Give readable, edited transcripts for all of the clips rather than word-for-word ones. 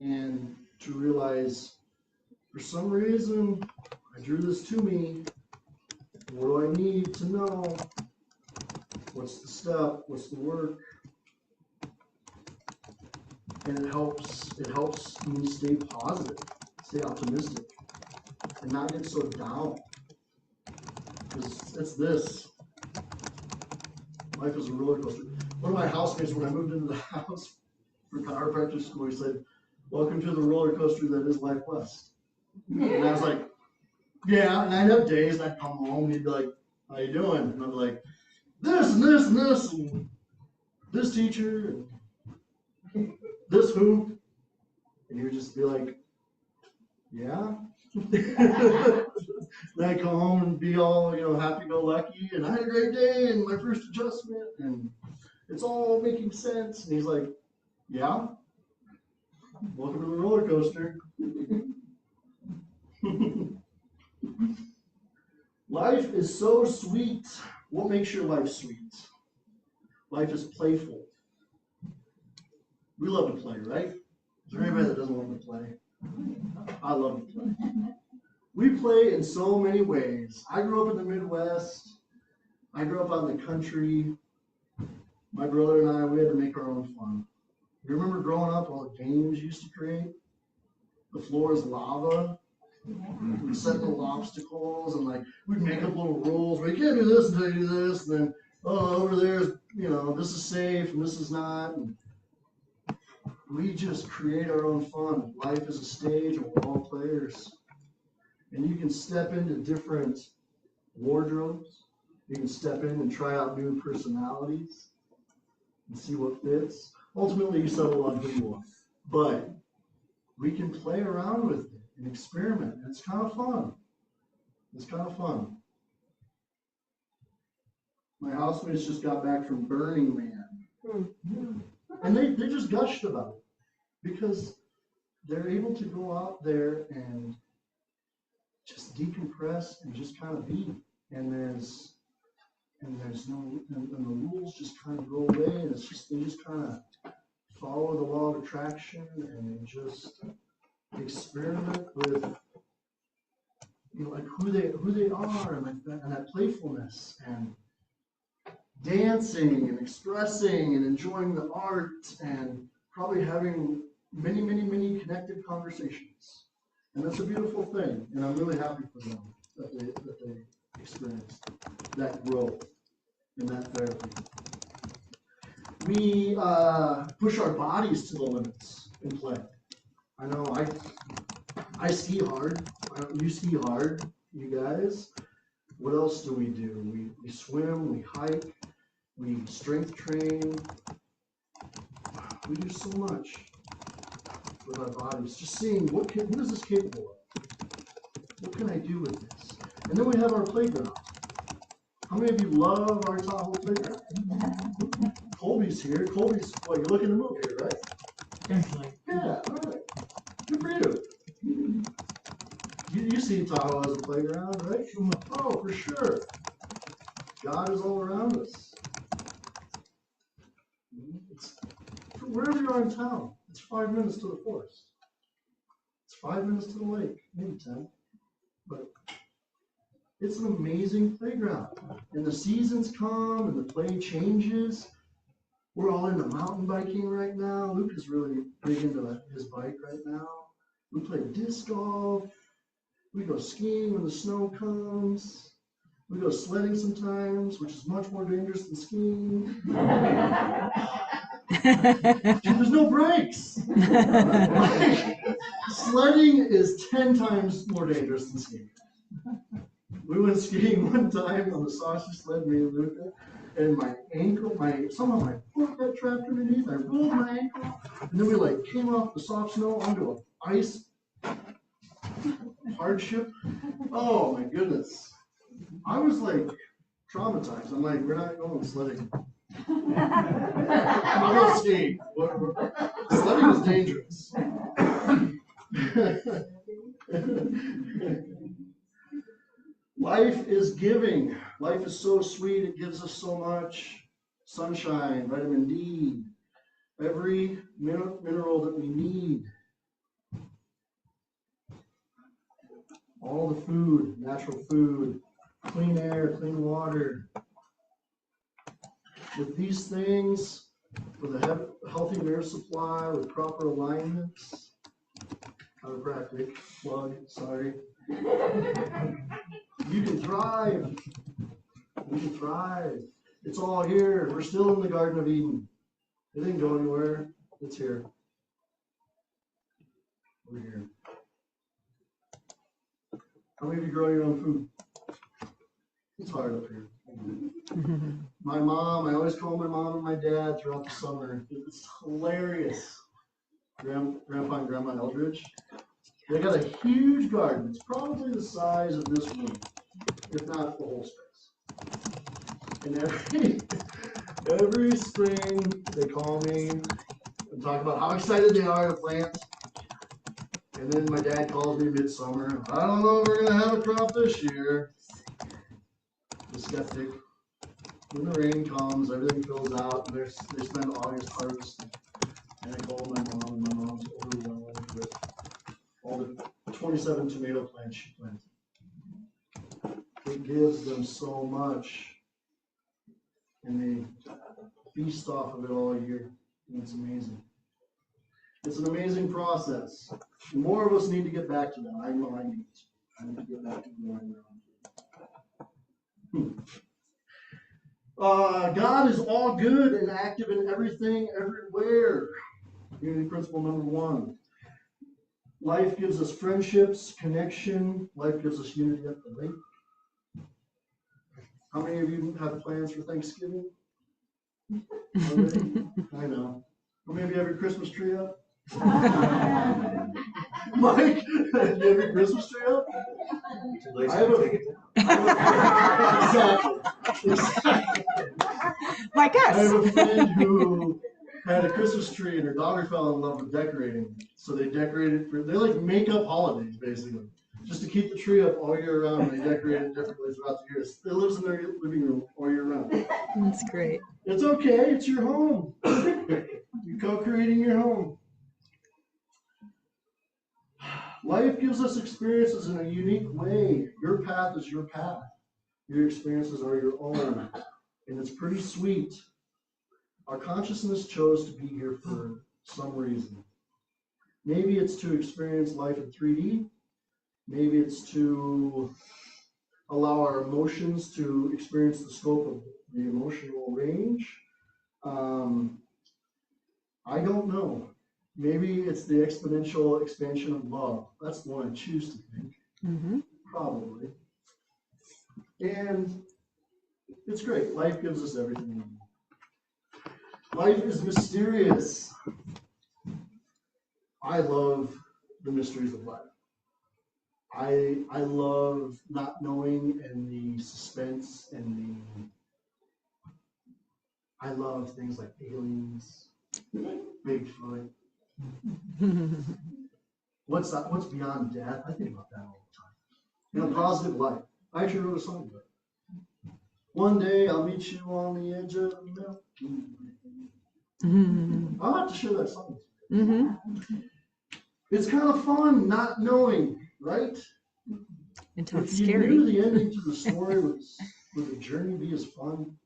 and to realize, for some reason, I drew this to me. What do I need to know? What's the step? What's the work? And it helps me stay positive, stay optimistic, and not get so down. Because it's this. Life is a roller coaster. One of my housemates, when I moved into the house for chiropractic school, he said, "Welcome to the roller coaster that is Life West." And I was like, yeah, and I'd have days, and I'd come home, and he'd be like, "How you doing?" And I'd be like, "This and this and this, and this teacher, and this hoop." And he would just be like, "Yeah." Then I'd come home and be all, happy-go-lucky, and I had a great day, and my first adjustment, and it's all making sense. And he's like, "Yeah, welcome to the roller coaster." Life is so sweet. What makes your life sweet? Life is playful. We love to play, right? Is there anybody that doesn't love to play? I love to play. We play in so many ways. I grew up in the Midwest. I grew up out in the country. My brother and I, we had to make our own fun. You remember growing up, all the games you used to create? The floor is lava. We'd set little obstacles, and we'd make up little rules. You can't do this until you do this, and then over there's this is safe and this is not. And we just create our own fun. Life is a stage, and we're all players. And you can step into different wardrobes. You can step in and try out new personalities and see what fits. Ultimately, you settle on who you are, but we can play around with it and experiment. It's kind of fun. It's kind of fun. My housemates just got back from Burning Man. And they just gushed about it because they're able to go out there and just decompress and just kind of be. And the rules just kind of go away, and they just kind of follow the law of attraction and just experiment with who they are, and that playfulness, and dancing and expressing and enjoying the art, and probably having many, many, many connected conversations. And that's a beautiful thing, and I'm really happy for them that they experienced that growth and that therapy. We push our bodies to the limits in play. I know I ski hard. You ski hard, you guys. What else do? We swim, we hike, we strength train. We do so much with our bodies. Just seeing what is this capable of? What can I do with this? And then we have our playground. How many of you love our Tahoe playground? Colby's here. You're looking to move here, right? Definitely. Yeah, all right. Good for you. You see Tahoe as a playground, right? Oh, for sure. God is all around us. Wherever you are in town, it's 5 minutes to the forest. It's 5 minutes to the lake, maybe 10. But it's an amazing playground. And the seasons come and the play changes. We're all into mountain biking right now. Luke is really big into his bike right now. We play disc golf. We go skiing when the snow comes. We go sledding sometimes, which is much more dangerous than skiing. Dude, there's no brakes. Sledding is 10 times more dangerous than skiing. We went skiing one time on the sausage sled, me and Luca, and my ankle, somehow my foot got trapped underneath. I rolled my ankle, and then we came off the soft snow onto an ice hardship. Oh my goodness. I was traumatized. I'm like, we're not going sledding. I'm not skiing. Sledding is dangerous. Life is giving. Life is so sweet. It gives us so much. Sunshine, vitamin D, every mineral that we need. all the food, natural food, clean air, clean water. With these things, with a healthy nerve supply, with proper alignments, chiropractic plug, sorry. You can thrive. We can thrive. It's all here. We're still in the Garden of Eden. It didn't go anywhere. It's here. We're here. How many of you grow your own food? It's hard up here. My mom, I always call my mom and my dad throughout the summer. It's hilarious. Grandpa and Grandma Eldridge. They got a huge garden. It's probably the size of this room, if not the whole space. And every spring they call me and talk about how excited they are to plant. And then my dad calls me midsummer. I don't know if we're gonna have a crop this year. The skeptic. When the rain comes, everything fills out, and they spend August harvesting. And I call my mom, and my mom's overwhelmed with all the 27 tomato plants she planted. It gives them so much, and they feast off of it all year, and it's amazing. It's an amazing process. More of us need to get back to that. I know I need to. I need to get back to growing around. God is all good and active in everything, everywhere. Unity principle number 1. Life gives us friendships, connection. Life gives us unity at the lake. How many of you have plans for Thanksgiving? Already? I know. How many of you have your Christmas tree up? Mike, do you have your Christmas tree up? I have exactly. Like us. I have a friend who had a Christmas tree and her daughter fell in love with decorating. So they decorated they like make up holidays basically. Just to keep the tree up all year round, they decorate it differently throughout the year. It lives in their living room all year round. That's great. It's okay, it's your home. You're co-creating your home. Life gives us experiences in a unique way. Your path is your path. Your experiences are your own. And it's pretty sweet. Our consciousness chose to be here for some reason. Maybe it's to experience life in 3D. Maybe it's to allow our emotions to experience the scope of the emotional range. I don't know. Maybe it's the exponential expansion of love. That's the one I choose to think. Mm-hmm. Probably. And it's great. Life gives us everything. Life is mysterious. I love the mysteries of life. I love not knowing and the suspense and I love things like aliens, Bigfoot. What's beyond death? I think about that all the time. Positive life. I actually wrote a song about it. One day I'll meet you on the edge of the Milky Way. Mm-hmm. I'll have to share that song. Mm-hmm. It's kind of fun not knowing, right? Until it's if you scary. knew the ending to the story, would the journey be as fun?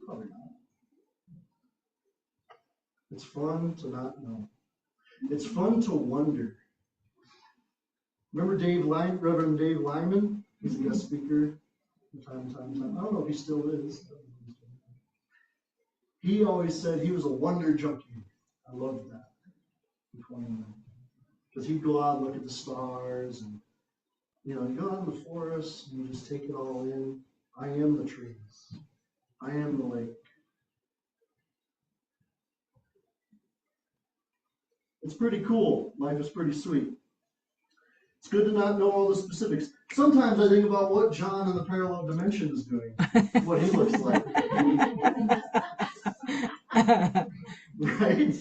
Probably not. It's fun to not know. It's fun to wonder. Remember Reverend Dave Lyman? He's a guest speaker from time to time. I don't know if he still is. He always said he was a wonder junkie. I loved that. Because he'd go out and look at the stars and you go out in the forest and you just take it all in. I am the trees. I am the lake. It's pretty cool. Life is pretty sweet. It's good to not know all the specifics. Sometimes I think about what John in the parallel dimension is doing, what he looks like. Right?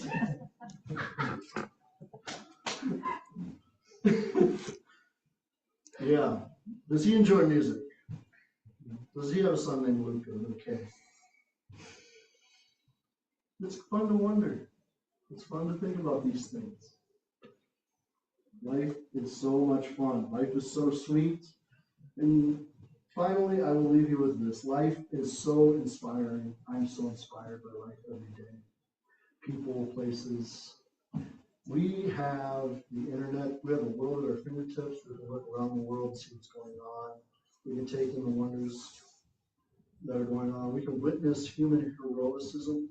Yeah. Does he enjoy music? Does he have a son named Luca with a K? It's fun to wonder. It's fun to think about these things. Life is so much fun. Life is so sweet. And finally, I will leave you with this. Life is so inspiring. I'm so inspired by life every day. People, places. We have the internet. We have the world at our fingertips. We can look around the world and see what's going on. We can take in the wonders that are going on. We can witness human heroicism.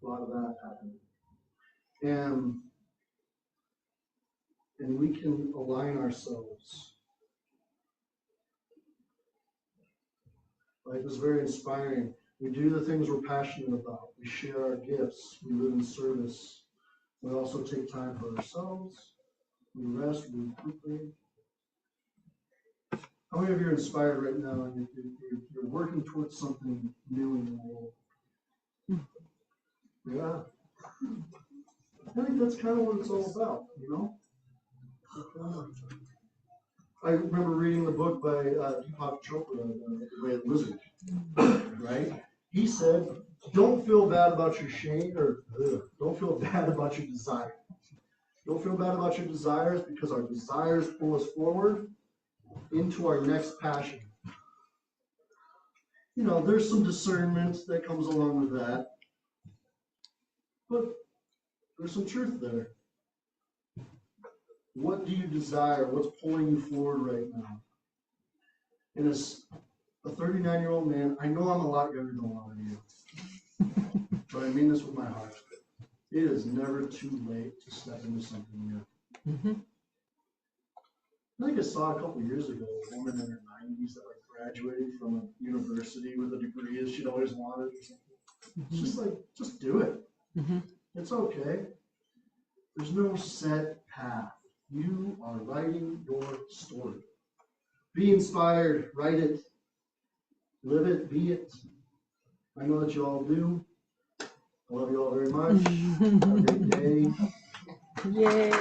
A lot of that happening. And we can align ourselves. Life is very inspiring. We do the things we're passionate about. We share our gifts. We live in service. We also take time for ourselves. We rest, we recuperate. How many of you are inspired right now and you're working towards something new in the world? Yeah. I think that's kind of what it's all about, you know? I remember reading the book by Deepak Chopra, The Way of the Wizard, right? He said, don't feel bad about your shame, or don't feel bad about your desire. Don't feel bad about your desires, because our desires pull us forward into our next passion. You know, there's some discernment that comes along with that, but there's some truth there. What do you desire? What's pulling you forward right now? And as a 39-year-old man, I know I'm a lot younger than a lot of you, but I mean this with my heart. It is never too late to step into something new. Mm-hmm. I think I saw a couple years ago a woman in her 90s that graduated from a university with a degree that she'd always wanted. It's just like, just do it. Mm-hmm. It's okay. There's no set path. You are writing your story. Be inspired. Write it. Live it. Be it. I know that you all do. I love you all very much. Have a great day. Yay.